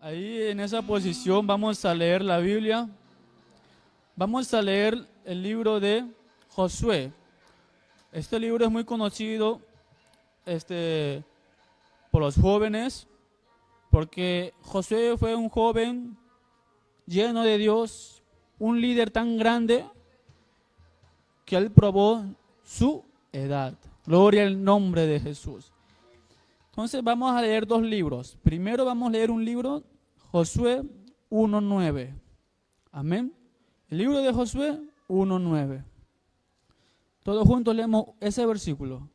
Ahí en esa posición vamos a leer la Biblia. Vamos a leer el libro de Josué. Este libro es muy conocido por los jóvenes, porque Josué fue un joven lleno de Dios, un líder tan grande que él probó su edad. Gloria al nombre de Jesús. Entonces vamos a leer dos libros. Primero vamos a leer un libro, Josué 1:9. Amén. El libro de Josué 1:9. Todos juntos leemos ese versículo.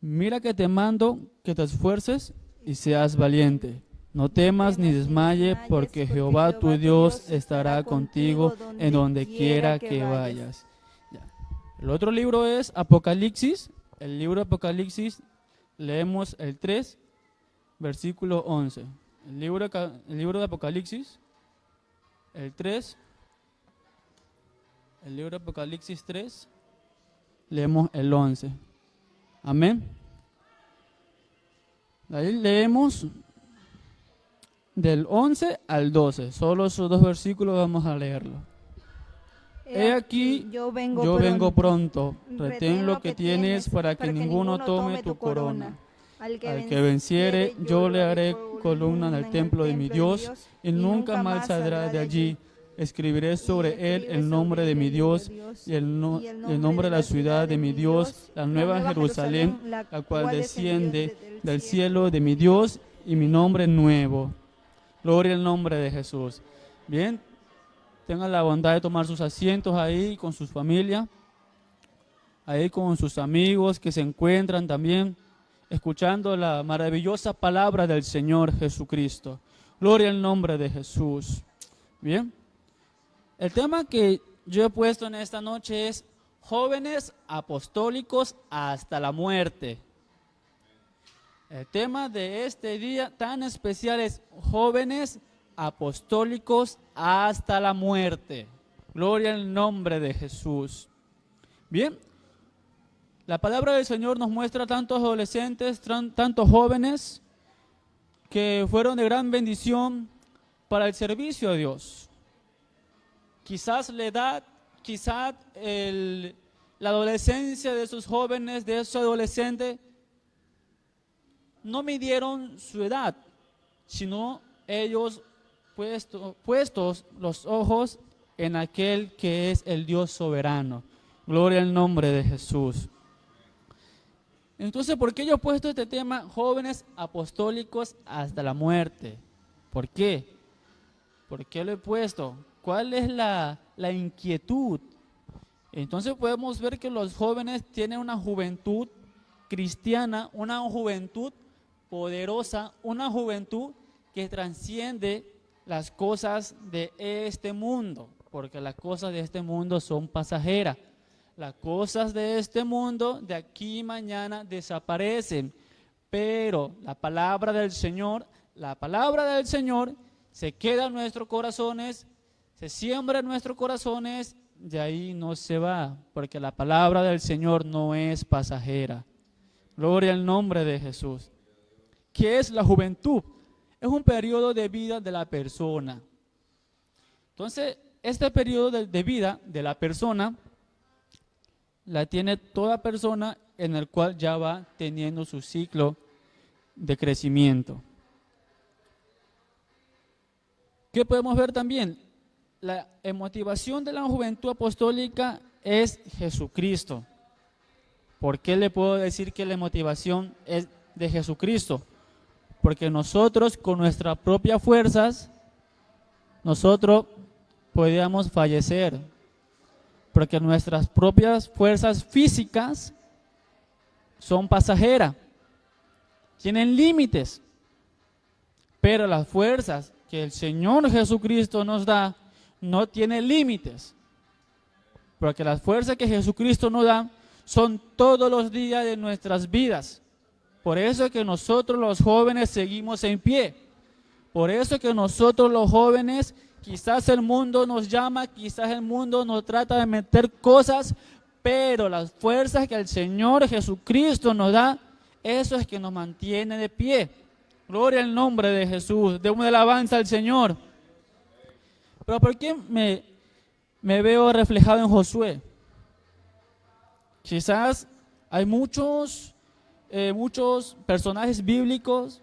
Mira que te mando que te esfuerces y seas valiente. No temas ni desmayes, porque Jehová tu Dios estará contigo en donde quiera que vayas. Ya. El otro libro es Apocalipsis. El libro de Apocalipsis, leemos el 3, versículo 11. El libro de Apocalipsis, el 3, el libro de Apocalipsis 3, leemos el 11. Amén. Ahí leemos del 11 al 12. Solo esos dos versículos vamos a leerlo. He aquí, yo vengo pronto. Retén lo que tienes para que ninguno tome tu corona. Al que venciere, yo le haré columna en el templo de mi Dios, y nunca más saldrá de allí. Escribiré sobre él el nombre de mi Dios y el nombre de la ciudad de mi Dios, la nueva Jerusalén, la cual desciende del cielo de mi Dios, y mi nombre nuevo. Gloria al nombre de Jesús. Bien, tengan la bondad de tomar sus asientos ahí con sus familias, ahí con sus amigos que se encuentran también escuchando la maravillosa palabra del Señor Jesucristo. Gloria al nombre de Jesús. Bien. El tema que yo he puesto en esta noche es jóvenes apostólicos hasta la muerte. El tema de este día tan especial es jóvenes apostólicos hasta la muerte. Gloria al nombre de Jesús. Bien, la palabra del Señor nos muestra tantos adolescentes, tantos jóvenes que fueron de gran bendición para el servicio a Dios. Quizás la edad, la adolescencia de esos jóvenes, de esos adolescentes, no midieron su edad, sino ellos puestos los ojos en aquel que es el Dios soberano. Gloria al nombre de Jesús. Entonces, ¿por qué yo he puesto este tema, jóvenes apostólicos hasta la muerte? ¿Por qué? ¿Por qué lo he puesto? ¿Cuál es la inquietud? Entonces podemos ver que los jóvenes tienen una juventud cristiana, una juventud poderosa, una juventud que trasciende las cosas de este mundo, porque las cosas de este mundo son pasajeras. Las cosas de este mundo de aquí y mañana desaparecen, pero la palabra del Señor se queda en nuestros corazones, se siembra en nuestros corazones, de ahí no se va, porque la palabra del Señor no es pasajera. Gloria al nombre de Jesús. ¿Qué es la juventud? Es un periodo de vida de la persona. Entonces, este periodo de vida de la persona la tiene toda persona en el cual ya va teniendo su ciclo de crecimiento. ¿Qué podemos ver también? La motivación de la juventud apostólica es Jesucristo. ¿Por qué le puedo decir que la motivación es de Jesucristo? Porque nosotros con nuestras propias fuerzas, nosotros podríamos fallecer. Porque nuestras propias fuerzas físicas son pasajeras, tienen límites. Pero las fuerzas que el Señor Jesucristo nos da no tienen límites. Porque las fuerzas que Jesucristo nos da son todos los días de nuestras vidas. Por eso es que nosotros los jóvenes seguimos en pie. Por eso es que nosotros los jóvenes, quizás el mundo nos llama, quizás el mundo nos trata de meter cosas, pero las fuerzas que el Señor Jesucristo nos da, eso es que nos mantiene de pie. Gloria al nombre de Jesús. Demos alabanza al Señor. Pero ¿por qué me veo reflejado en Josué? Quizás hay muchos personajes bíblicos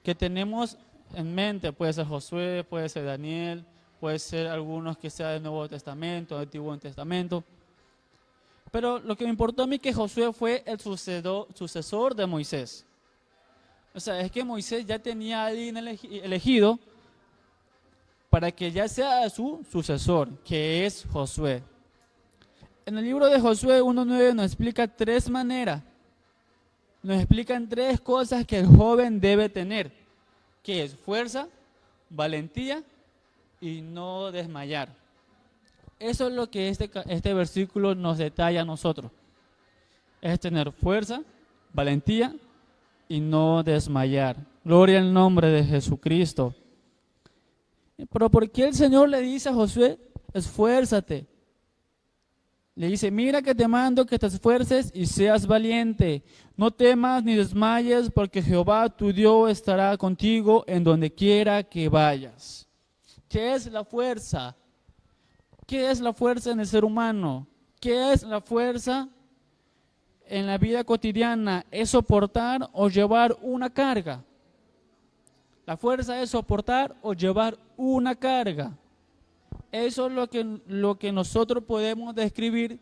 que tenemos en mente. Puede ser Josué, puede ser Daniel, puede ser algunos que sean del Nuevo Testamento, del Antiguo Testamento. Pero lo que me importó a mí es que Josué fue el sucesor de Moisés. O sea, es que Moisés ya tenía a alguien elegido para que ya sea su sucesor, que es Josué. En el libro de Josué 1:9 nos explica tres maneras. Nos explican tres cosas que el joven debe tener, que es fuerza, valentía y no desmayar. Eso es lo que este versículo nos detalla a nosotros. Es tener fuerza, valentía y no desmayar. Gloria al nombre de Jesucristo. Pero ¿por qué el Señor le dice a Josué, esfuérzate? Le dice, mira que te mando que te esfuerces y seas valiente. No temas ni desmayes, porque Jehová tu Dios estará contigo en donde quiera que vayas. ¿Qué es la fuerza? ¿Qué es la fuerza en el ser humano? ¿Qué es la fuerza en la vida cotidiana? Es soportar o llevar una carga. La fuerza es soportar o llevar una carga. Eso es lo que nosotros podemos describir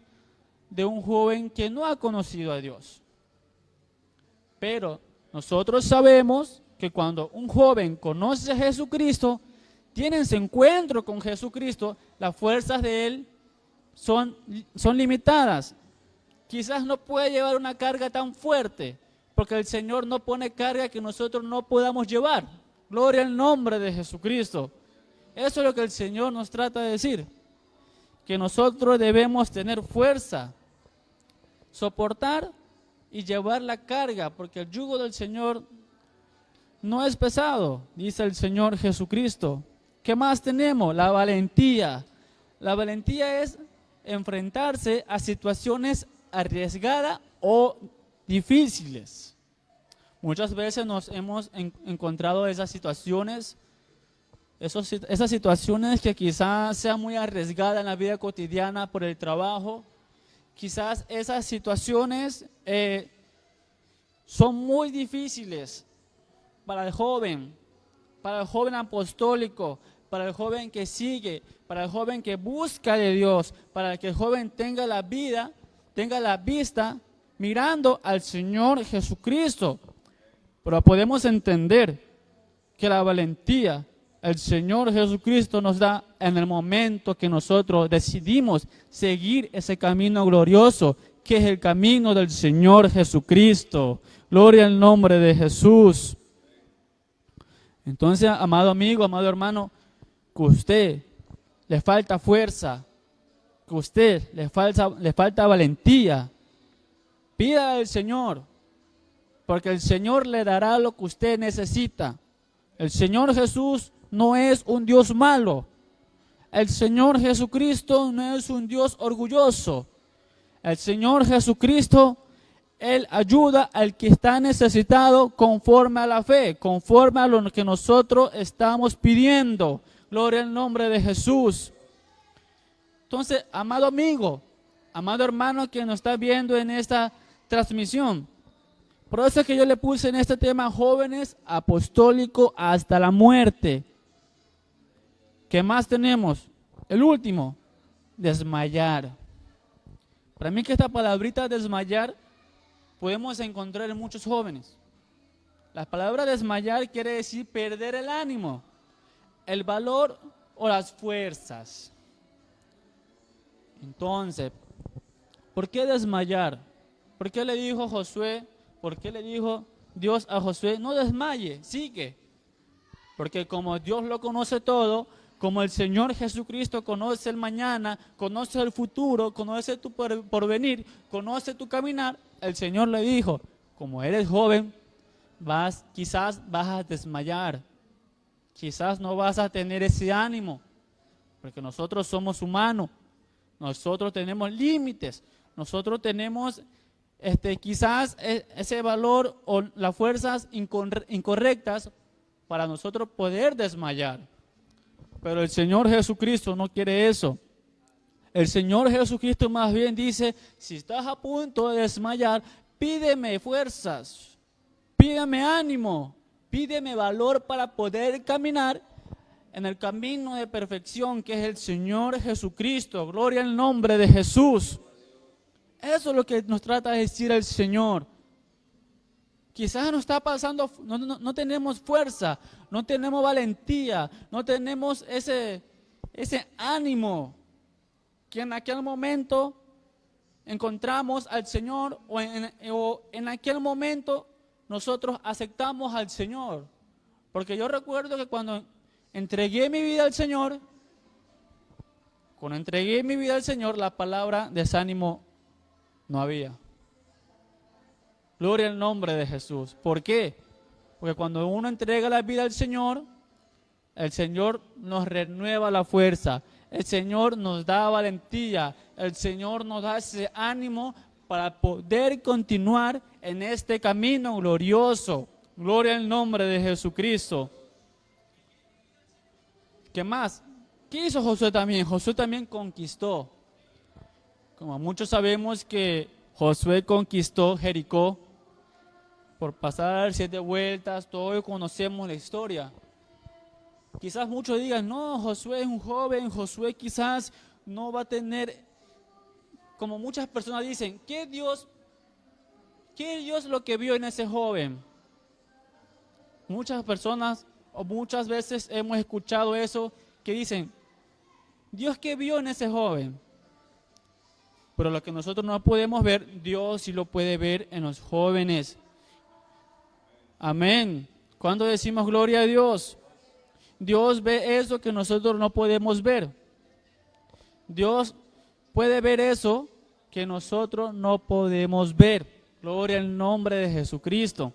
de un joven que no ha conocido a Dios. Pero nosotros sabemos que cuando un joven conoce a Jesucristo, tiene ese encuentro con Jesucristo, las fuerzas de él son limitadas. Quizás no puede llevar una carga tan fuerte, porque el Señor no pone carga que nosotros no podamos llevar. Gloria al nombre de Jesucristo. Eso es lo que el Señor nos trata de decir, que nosotros debemos tener fuerza, soportar y llevar la carga, porque el yugo del Señor no es pesado, dice el Señor Jesucristo. ¿Qué más tenemos? La valentía. La valentía es enfrentarse a situaciones arriesgadas o difíciles. Muchas veces nos hemos encontrado esas situaciones que quizás sean muy arriesgadas en la vida cotidiana por el trabajo. Quizás esas situaciones son muy difíciles para el joven apostólico, para el joven que sigue, para el joven que busca de Dios, para que el joven tenga la vista mirando al Señor Jesucristo. Pero podemos entender que la valentía el Señor Jesucristo nos da en el momento que nosotros decidimos seguir ese camino glorioso, que es el camino del Señor Jesucristo. Gloria al nombre de Jesús. Entonces, amado amigo, amado hermano, que a usted le falta fuerza, que a usted le falta valentía, pida al Señor, porque el Señor le dará lo que usted necesita. El Señor Jesús no es un Dios malo. El Señor Jesucristo no es un Dios orgulloso. El Señor Jesucristo, Él ayuda al que está necesitado conforme a la fe, conforme a lo que nosotros estamos pidiendo. Gloria al nombre de Jesús. Entonces, amado amigo, amado hermano que nos está viendo en esta transmisión, por eso es que yo le puse en este tema jóvenes apostólicos hasta la muerte. ¿Qué más tenemos? El último, desmayar. Para mí que esta palabrita desmayar podemos encontrar en muchos jóvenes. La palabra desmayar quiere decir perder el ánimo, el valor o las fuerzas. Entonces, ¿por qué desmayar? ¿Por qué le dijo Josué? ¿Por qué le dijo Dios a Josué? No desmaye, sigue. Porque como Dios lo conoce todo, como el Señor Jesucristo conoce el mañana, conoce el futuro, conoce tu porvenir, conoce tu caminar, el Señor le dijo, como eres joven, quizás vas a desmayar, quizás no vas a tener ese ánimo, porque nosotros somos humanos, nosotros tenemos límites, nosotros tenemos quizás ese valor o las fuerzas incorrectas para nosotros poder desmayar. Pero el Señor Jesucristo no quiere eso. El Señor Jesucristo más bien dice, si estás a punto de desmayar, pídeme fuerzas, pídeme ánimo, pídeme valor para poder caminar en el camino de perfección que es el Señor Jesucristo. Gloria al nombre de Jesús. Eso es lo que nos trata de decir el Señor. Quizás nos está pasando, no tenemos fuerza, no tenemos valentía, no tenemos ese ánimo que en aquel momento encontramos al Señor o en aquel momento nosotros aceptamos al Señor. Porque yo recuerdo que cuando entregué mi vida al Señor, la palabra desánimo no había. Gloria al nombre de Jesús. ¿Por qué? Porque cuando uno entrega la vida al Señor, el Señor nos renueva la fuerza, el Señor nos da valentía, el Señor nos da ese ánimo para poder continuar en este camino glorioso. Gloria al nombre de Jesucristo. ¿Qué más? ¿Qué hizo Josué también? Josué también conquistó. Como muchos sabemos que Josué conquistó Jericó por pasar 7 vueltas, todos conocemos la historia. Quizás muchos digan, no, Josué es un joven, Josué quizás no va a tener, como muchas personas dicen, ¿qué Dios lo que vio en ese joven? Muchas personas o muchas veces hemos escuchado eso, que dicen, Dios qué vio en ese joven. Pero lo que nosotros no podemos ver, Dios sí lo puede ver en los jóvenes. Amén. ¿Cuándo decimos gloria a Dios? Dios ve eso que nosotros no podemos ver. Dios puede ver eso que nosotros no podemos ver. Gloria al nombre de Jesucristo.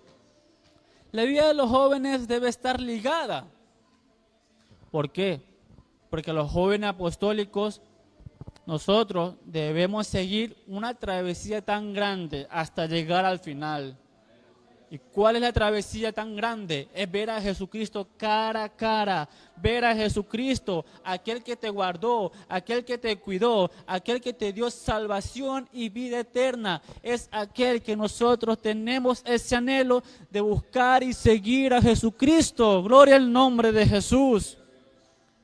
La vida de los jóvenes debe estar ligada. ¿Por qué? Porque los jóvenes apostólicos, nosotros debemos seguir una travesía tan grande hasta llegar al final. ¿Y cuál es la travesía tan grande? Es ver a Jesucristo cara a cara, ver a Jesucristo, aquel que te guardó, aquel que te cuidó, aquel que te dio salvación y vida eterna. Es aquel que nosotros tenemos ese anhelo de buscar y seguir a Jesucristo. Gloria al nombre de Jesús.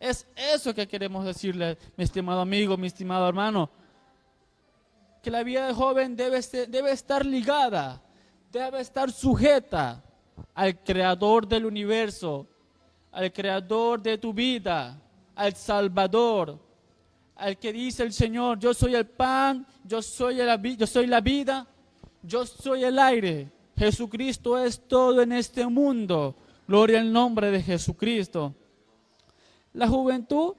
Es eso que queremos decirle, mi estimado amigo, mi estimado hermano. Que la vida de joven debe estar ligada, debe estar sujeta al Creador del universo, al Creador de tu vida, al Salvador, al que dice el Señor, yo soy el pan, yo soy la vida, yo soy el aire. Jesucristo es todo en este mundo. Gloria al nombre de Jesucristo. La juventud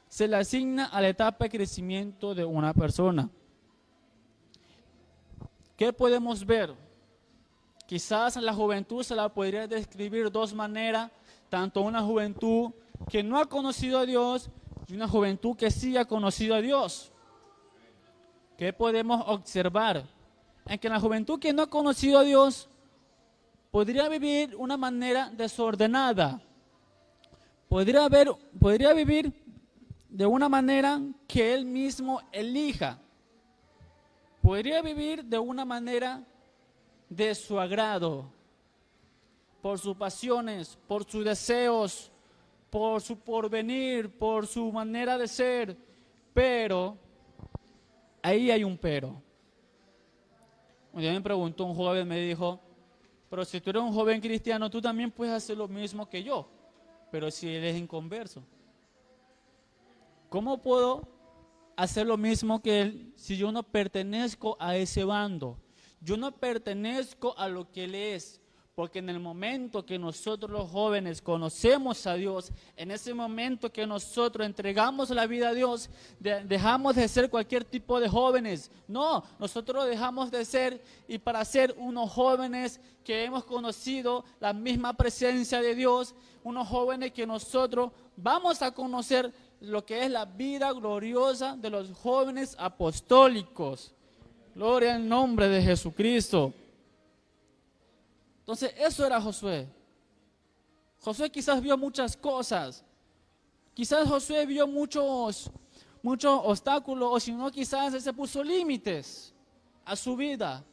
se le asigna a la etapa de crecimiento de una persona. ¿Qué podemos ver? Quizás la juventud se la podría describir de 2 maneras, tanto una juventud que no ha conocido a Dios y una juventud que sí ha conocido a Dios. ¿Qué podemos observar? En que la juventud que no ha conocido a Dios podría vivir de una manera desordenada. Podría vivir de una manera que él mismo elija. Podría vivir de una manera de su agrado, por sus pasiones, por sus deseos, por su porvenir, por su manera de ser. Pero, ahí hay un pero. Un día me preguntó un joven, me dijo, pero si tú eres un joven cristiano, tú también puedes hacer lo mismo que yo. Pero si él es inconverso, ¿cómo puedo hacer lo mismo que él si yo no pertenezco a ese bando? Yo no pertenezco a lo que él es, porque en el momento que nosotros los jóvenes conocemos a Dios, en ese momento que nosotros entregamos la vida a Dios, dejamos de ser cualquier tipo de jóvenes. No, nosotros dejamos de ser y para ser unos jóvenes que hemos conocido la misma presencia de Dios, unos jóvenes que nosotros vamos a conocer lo que es la vida gloriosa de los jóvenes apostólicos. Gloria al nombre de Jesucristo. Entonces, eso era Josué. Josué quizás vio muchas cosas. Quizás Josué vio muchos obstáculos, o si no, quizás él se puso límites a su vida.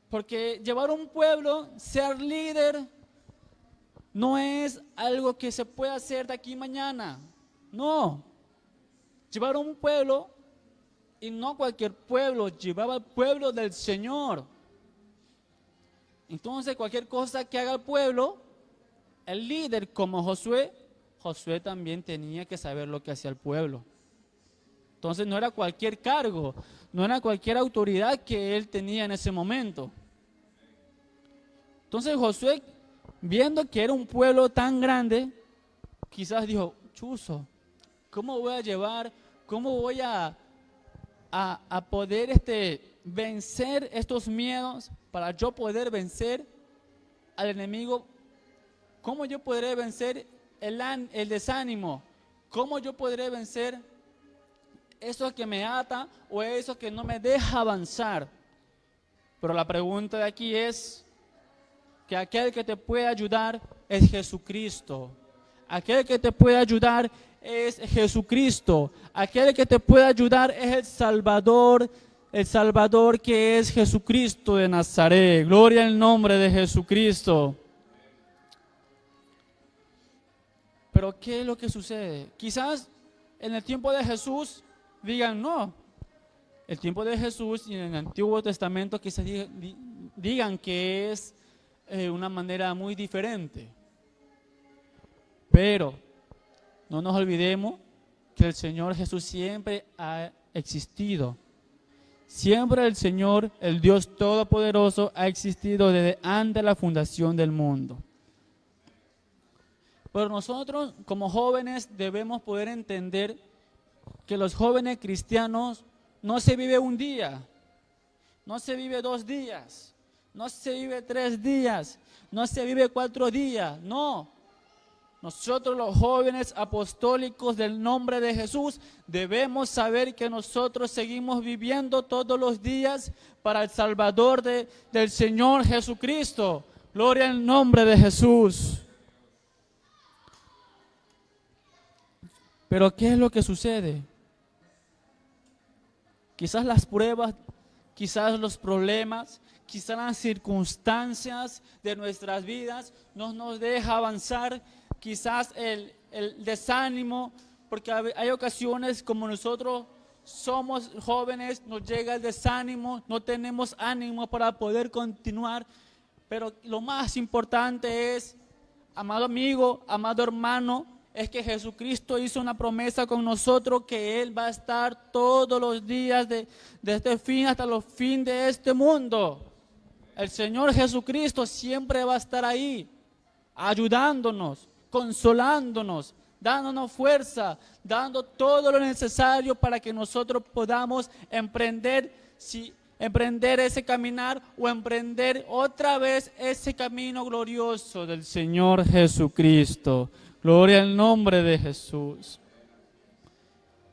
Porque llevar un pueblo, ser líder, no es algo que se pueda hacer de aquí mañana. No. Llevar un pueblo, y no cualquier pueblo, llevaba el pueblo del Señor. Entonces, cualquier cosa que haga el pueblo, el líder como Josué también tenía que saber lo que hacía el pueblo. Entonces, no era cualquier cargo, no era cualquier autoridad que él tenía en ese momento. Entonces, Josué, viendo que era un pueblo tan grande, quizás dijo, chuzo, ¿cómo voy a llevar, cómo voy a poder vencer estos miedos para yo poder vencer al enemigo? ¿Cómo yo podré vencer el desánimo? ¿Cómo yo podré vencer eso que me ata o eso que no me deja avanzar? Pero la pregunta de aquí es que aquel que te puede ayudar es Jesucristo. Aquel que te puede ayudar es Jesucristo. Aquel que te puede ayudar es el Salvador que es Jesucristo de Nazaret. Gloria al nombre de Jesucristo. Pero ¿qué es lo que sucede? Quizás en el tiempo de Jesús digan no. El tiempo de Jesús y en el Antiguo Testamento quizás digan que es una manera muy diferente. Pero no nos olvidemos que el Señor Jesús siempre ha existido. Siempre el Señor, el Dios Todopoderoso, ha existido desde antes de la fundación del mundo. Pero nosotros como jóvenes debemos poder entender que los jóvenes cristianos no se vive un día, no se vive 2 días, no se vive 3 días, no se vive 4 días, no. Nosotros los jóvenes apostólicos del nombre de Jesús debemos saber que nosotros seguimos viviendo todos los días para el Salvador del Señor Jesucristo. Gloria al nombre de Jesús. Pero ¿qué es lo que sucede? Quizás las pruebas, quizás los problemas, quizás las circunstancias de nuestras vidas no nos dejan avanzar. Quizás el desánimo, porque hay ocasiones como nosotros somos jóvenes, nos llega el desánimo, no tenemos ánimo para poder continuar. Pero lo más importante es, amado amigo, amado hermano, es que Jesucristo hizo una promesa con nosotros que Él va a estar todos los días de este fin hasta los fines de este mundo. El Señor Jesucristo siempre va a estar ahí, ayudándonos, consolándonos, dándonos fuerza, dando todo lo necesario para que nosotros podamos emprender ese caminar o emprender otra vez ese camino glorioso del Señor Jesucristo. Gloria al nombre de Jesús.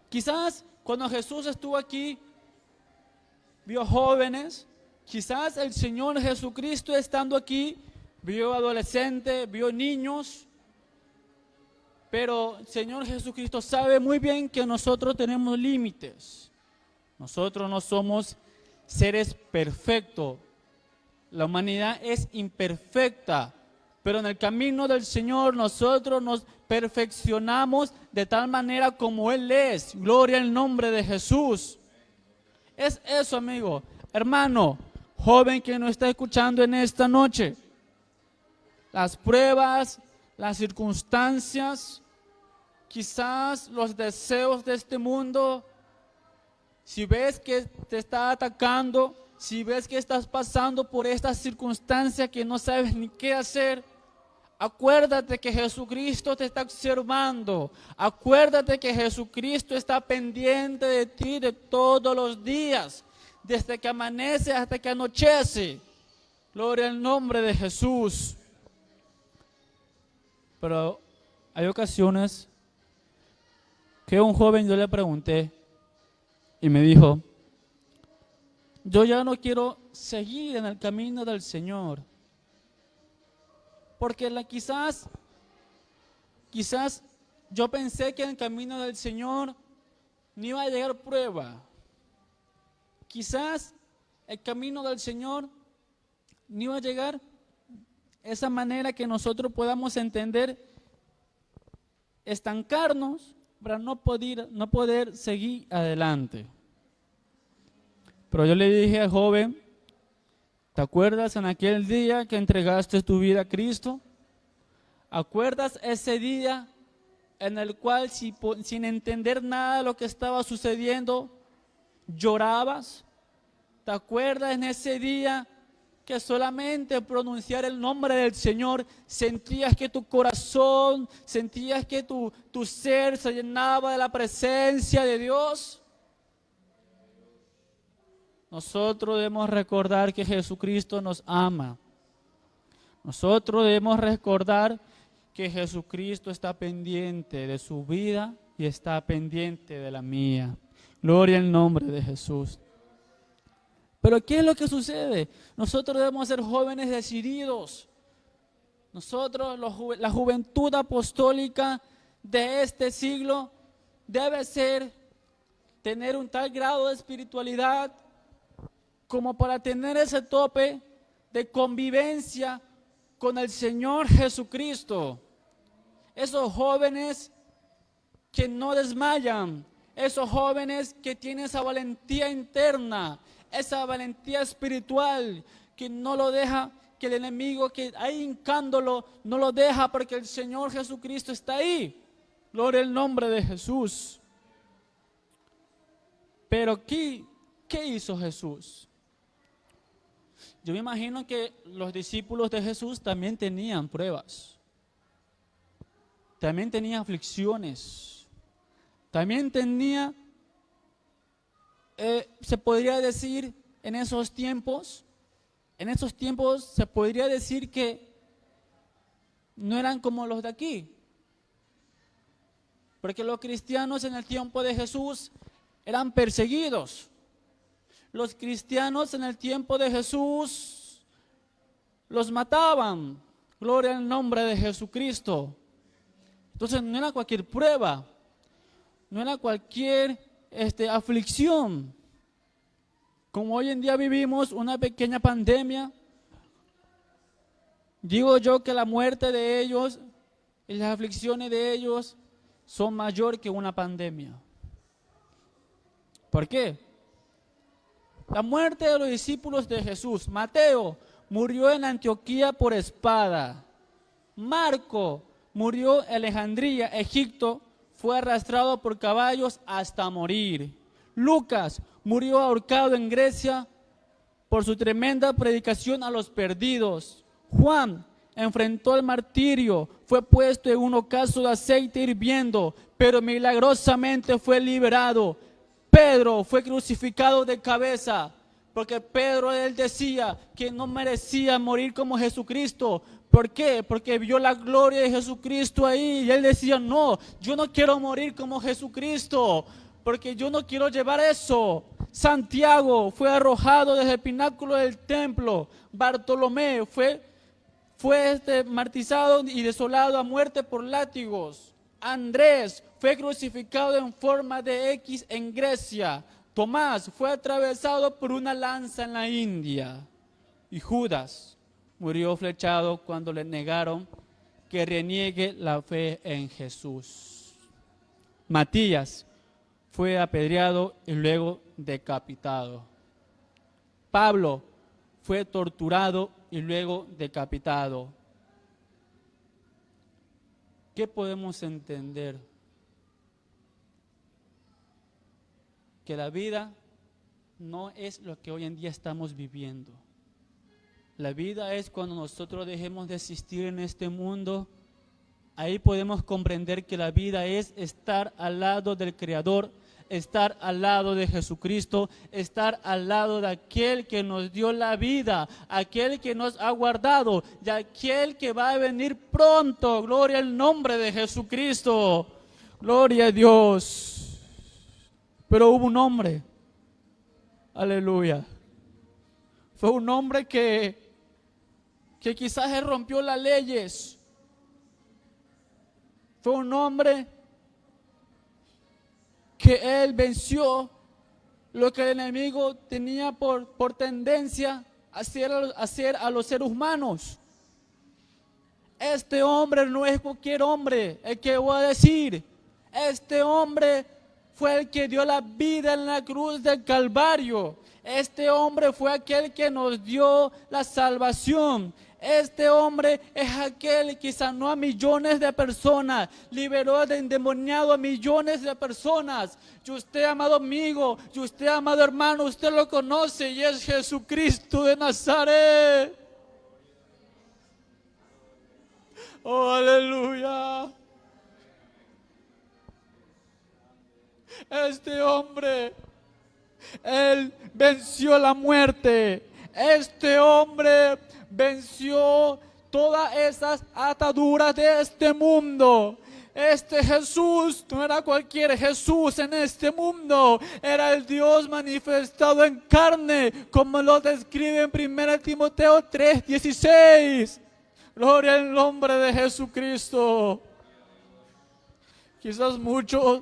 Quizás cuando Jesús estuvo aquí, vio jóvenes. Quizás el Señor Jesucristo estando aquí, vio adolescentes, vio niños. Pero el Señor Jesucristo sabe muy bien que nosotros tenemos límites. Nosotros no somos seres perfectos. La humanidad es imperfecta. Pero en el camino del Señor nosotros nos perfeccionamos de tal manera como Él es. Gloria al nombre de Jesús. Es eso, amigo, hermano, joven que nos está escuchando en esta noche. Las pruebas, las circunstancias, quizás los deseos de este mundo. Si ves que te está atacando, si ves que estás pasando por esta circunstancia que no sabes ni qué hacer, acuérdate que Jesucristo te está observando. Acuérdate que Jesucristo está pendiente de ti de todos los días, desde que amanece hasta que anochece. Gloria al nombre de Jesús. Pero hay ocasiones que a un joven yo le pregunté y me dijo, yo ya no quiero seguir en el camino del Señor. Porque quizás yo pensé que en el camino del Señor no iba a llegar prueba. Quizás el camino del Señor no iba a llegar esa manera que nosotros podamos entender, estancarnos para no poder seguir adelante. Pero yo le dije al joven, ¿te acuerdas en aquel día que entregaste tu vida a Cristo? ¿Acuerdas ese día en el cual sin entender nada de lo que estaba sucediendo, llorabas? ¿Te acuerdas en ese día que solamente pronunciar el nombre del Señor sentías que tu corazón, sentías que tu ser se llenaba de la presencia de Dios? Nosotros debemos recordar que Jesucristo nos ama. Nosotros debemos recordar que Jesucristo está pendiente de su vida y está pendiente de la mía. Gloria al nombre de Jesús. Pero ¿qué es lo que sucede? Nosotros debemos ser jóvenes decididos. Nosotros, la juventud apostólica de este siglo, debe tener un tal grado de espiritualidad como para tener ese tope de convivencia con el Señor Jesucristo. Esos jóvenes que no desmayan, esos jóvenes que tienen esa valentía interna, esa valentía espiritual, que no lo deja, que el enemigo que ahí hincándolo, no lo deja porque el Señor Jesucristo está ahí. Gloria al nombre de Jesús. Pero ¿qué hizo Jesús? Yo me imagino que los discípulos de Jesús también tenían pruebas, también tenían aflicciones, también tenía, se podría decir en esos tiempos se podría decir que no eran como los de aquí. Porque los cristianos en el tiempo de Jesús eran perseguidos. Los cristianos en el tiempo de Jesús los mataban. Gloria al nombre de Jesucristo. Entonces no era cualquier prueba, no era cualquier aflicción. Como hoy en día vivimos una pequeña pandemia, digo yo que la muerte de ellos y las aflicciones de ellos son mayor que una pandemia. ¿Por qué? La muerte de los discípulos de Jesús. Mateo murió en Antioquía por espada. Marco murió en Alejandría, Egipto, fue arrastrado por caballos hasta morir. Lucas murió ahorcado en Grecia por su tremenda predicación a los perdidos. Juan enfrentó el martirio, fue puesto en un ocaso de aceite hirviendo, pero milagrosamente fue liberado. Pedro fue crucificado de cabeza, porque Pedro, él decía que no merecía morir como Jesucristo. ¿Por qué? Porque vio la gloria de Jesucristo ahí, y él decía, no, yo no quiero morir como Jesucristo, porque yo no quiero llevar eso. Santiago fue arrojado desde el pináculo del templo. Bartolomé fue martirizado y desolado a muerte por látigos. Andrés fue crucificado en forma de X en Grecia. Tomás fue atravesado por una lanza en la India. Y Judas murió flechado cuando le negaron que reniegue la fe en Jesús. Matías fue apedreado y luego decapitado. Pablo fue torturado y luego decapitado. ¿Qué podemos entender? Que la vida no es lo que hoy en día estamos viviendo. La vida es cuando nosotros dejemos de existir en este mundo. Ahí podemos comprender que la vida es estar al lado del Creador, estar al lado de Jesucristo, estar al lado de aquel que nos dio la vida, aquel que nos ha guardado y aquel que va a venir pronto. Gloria al nombre de Jesucristo. Gloria a Dios. Pero hubo un hombre, aleluya, Fue un hombre que quizás él rompió las leyes. Fue un hombre que él venció lo que el enemigo tenía por tendencia a hacer a los seres humanos. Este hombre no es cualquier hombre, el que voy a decir. Este hombre fue el que dio la vida en la cruz del Calvario. Este hombre fue aquel que nos dio la salvación. Este hombre es aquel que sanó a millones de personas, liberó de endemoniado a millones de personas. Y usted, amado amigo, y usted, amado hermano, usted lo conoce y es Jesucristo de Nazaret. Oh, aleluya. Este hombre, él venció la muerte. Este hombre venció todas esas ataduras de este mundo. Este Jesús no era cualquier Jesús en este mundo, era el Dios manifestado en carne, como lo describe en 1 Timoteo 3:16. Gloria al nombre de Jesucristo. Quizás muchos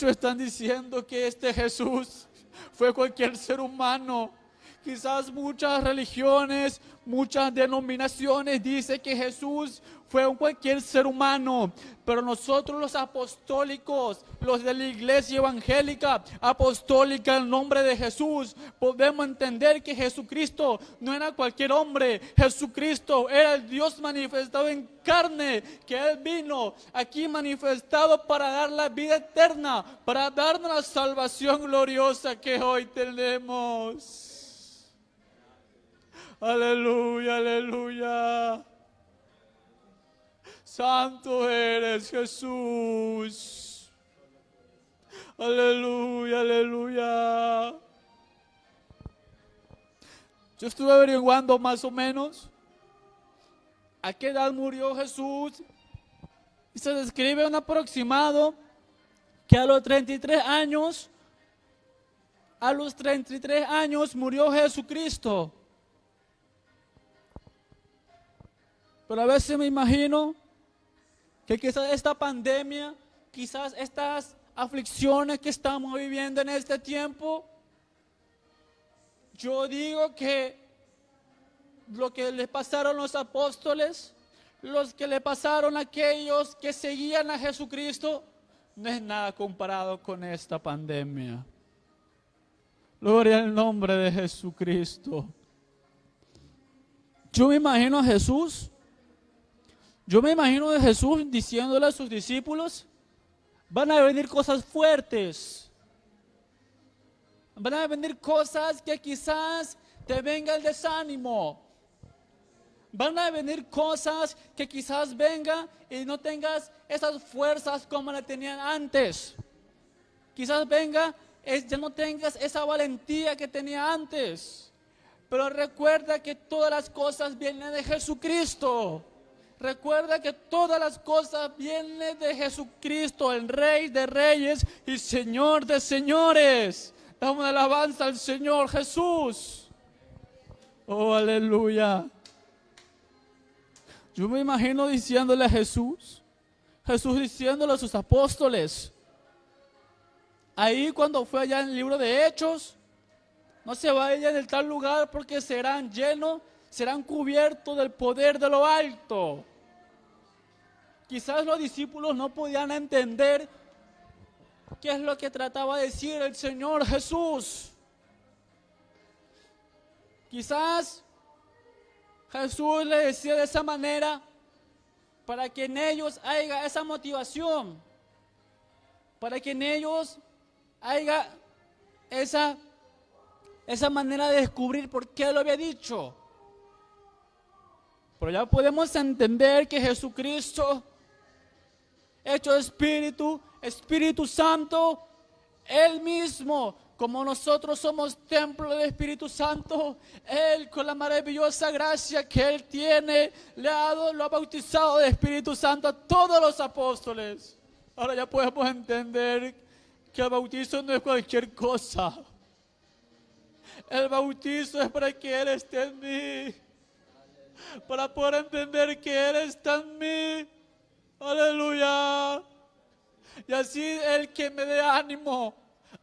están diciendo que este Jesús fue cualquier ser humano. Quizás muchas religiones, muchas denominaciones dicen que Jesús fue un cualquier ser humano. Pero nosotros los apostólicos, los de la iglesia evangélica, apostólica en nombre de Jesús, podemos entender que Jesucristo no era cualquier hombre. Jesucristo era el Dios manifestado en carne, que Él vino aquí manifestado para dar la vida eterna, para darnos la salvación gloriosa que hoy tenemos. Aleluya, aleluya. Santo eres, Jesús. Aleluya, aleluya. Yo estuve averiguando más o menos a qué edad murió Jesús. Y se describe un aproximado que a los 33 años murió Jesucristo. Pero a veces me imagino que quizás esta pandemia, quizás estas aflicciones que estamos viviendo en este tiempo, yo digo que lo que le pasaron los apóstoles, los que le pasaron a aquellos que seguían a Jesucristo, no es nada comparado con esta pandemia. Gloria al nombre de Jesucristo. Yo me imagino a Jesús diciéndole a sus discípulos: van a venir cosas fuertes, van a venir cosas que quizás te venga el desánimo, van a venir cosas que quizás venga y no tengas esas fuerzas como la tenían antes, quizás venga ya no tengas esa valentía que tenía antes, pero recuerda que todas las cosas vienen de Jesucristo. Recuerda que todas las cosas vienen de Jesucristo, el Rey de Reyes y Señor de Señores. Damos alabanza al Señor Jesús. Oh, aleluya. Yo me imagino diciéndole a Jesús diciéndole a sus apóstoles, ahí cuando fue allá en el libro de Hechos: no se vayan del tal lugar porque serán cubiertos del poder de lo alto. Quizás los discípulos no podían entender qué es lo que trataba de decir el Señor Jesús. Quizás Jesús les decía de esa manera para que en ellos haya esa motivación, para que en ellos haya esa manera de descubrir por qué lo había dicho. Pero ya podemos entender que Jesucristo, hecho Espíritu Santo, Él mismo, como nosotros somos templo del Espíritu Santo, Él, con la maravillosa gracia que Él tiene, lo ha bautizado de Espíritu Santo a todos los apóstoles. Ahora ya podemos entender que el bautizo no es cualquier cosa. El bautizo es para que Él esté en mí. Para poder entender que Él está en mí. Aleluya. Y así Él que me dé ánimo.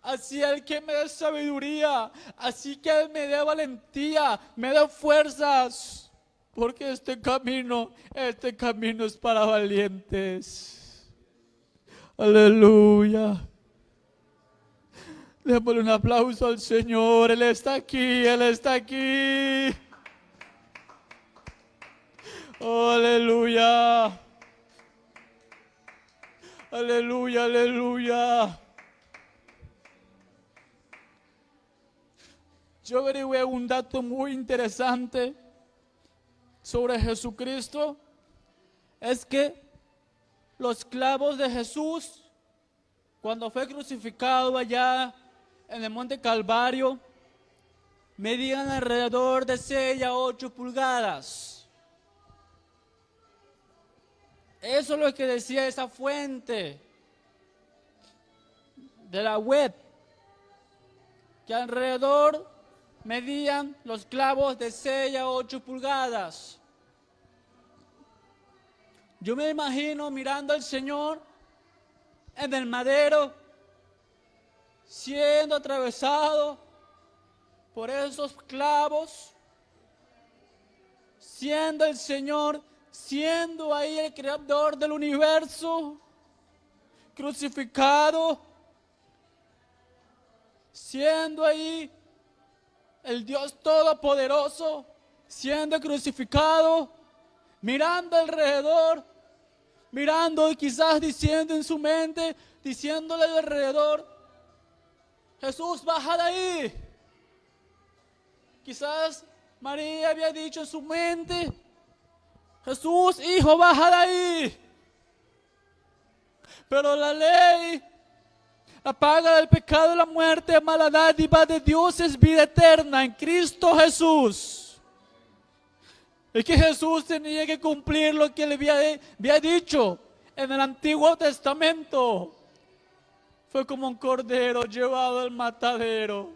Así Él que me dé sabiduría. Así que Él me dé valentía. Me dé fuerzas. Porque este camino es para valientes. Aleluya. Démosle un aplauso al Señor. Él está aquí, Él está aquí. Oh, aleluya. Aleluya, aleluya. Yo averigüé un dato muy interesante sobre Jesucristo. Es que los clavos de Jesús, cuando fue crucificado allá en el monte Calvario, medían alrededor de 6 a 8 pulgadas. Eso es lo que decía esa fuente de la web, que alrededor medían los clavos de 6 a 8 pulgadas. Yo me imagino mirando al Señor en el madero, siendo atravesado por esos clavos, siendo el Señor, siendo ahí el creador del universo, crucificado, siendo ahí el Dios Todopoderoso, siendo crucificado, mirando alrededor, mirando y quizás diciendo en su mente, diciéndole alrededor: Jesús, baja de ahí. Quizás María había dicho en su mente: Jesús, hijo, baja de ahí. Pero la ley, la paga del pecado y la muerte, mas la dádiva de Dios es vida eterna en Cristo Jesús. Es que Jesús tenía que cumplir lo que le había dicho en el Antiguo Testamento. Fue como un cordero llevado al matadero.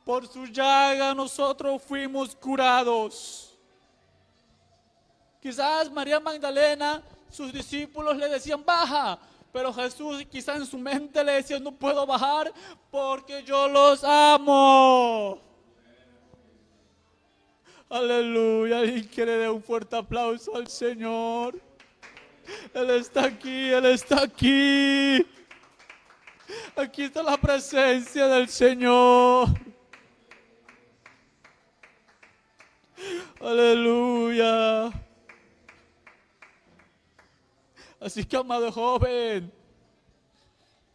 Por su llaga nosotros fuimos curados. Quizás María Magdalena, sus discípulos le decían: baja. Pero Jesús quizás en su mente le decía: no puedo bajar porque yo los amo. Aleluya. Y que le dé un fuerte aplauso al Señor. Él está aquí, Él está aquí. Aquí está la presencia del Señor. Aleluya. Así que, amado joven,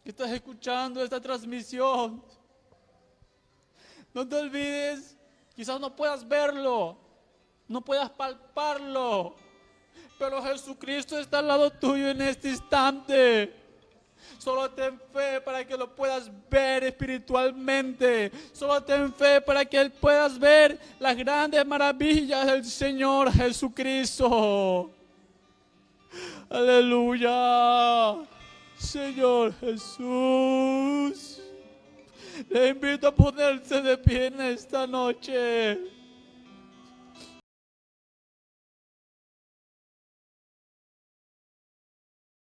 que estás escuchando esta transmisión, no te olvides, quizás no puedas verlo, no puedas palparlo, pero Jesucristo está al lado tuyo en este instante. Solo ten fe para que lo puedas ver espiritualmente. Solo ten fe para que puedas ver las grandes maravillas del Señor Jesucristo. Aleluya. Señor Jesús, le invito a ponerse de pie en esta noche.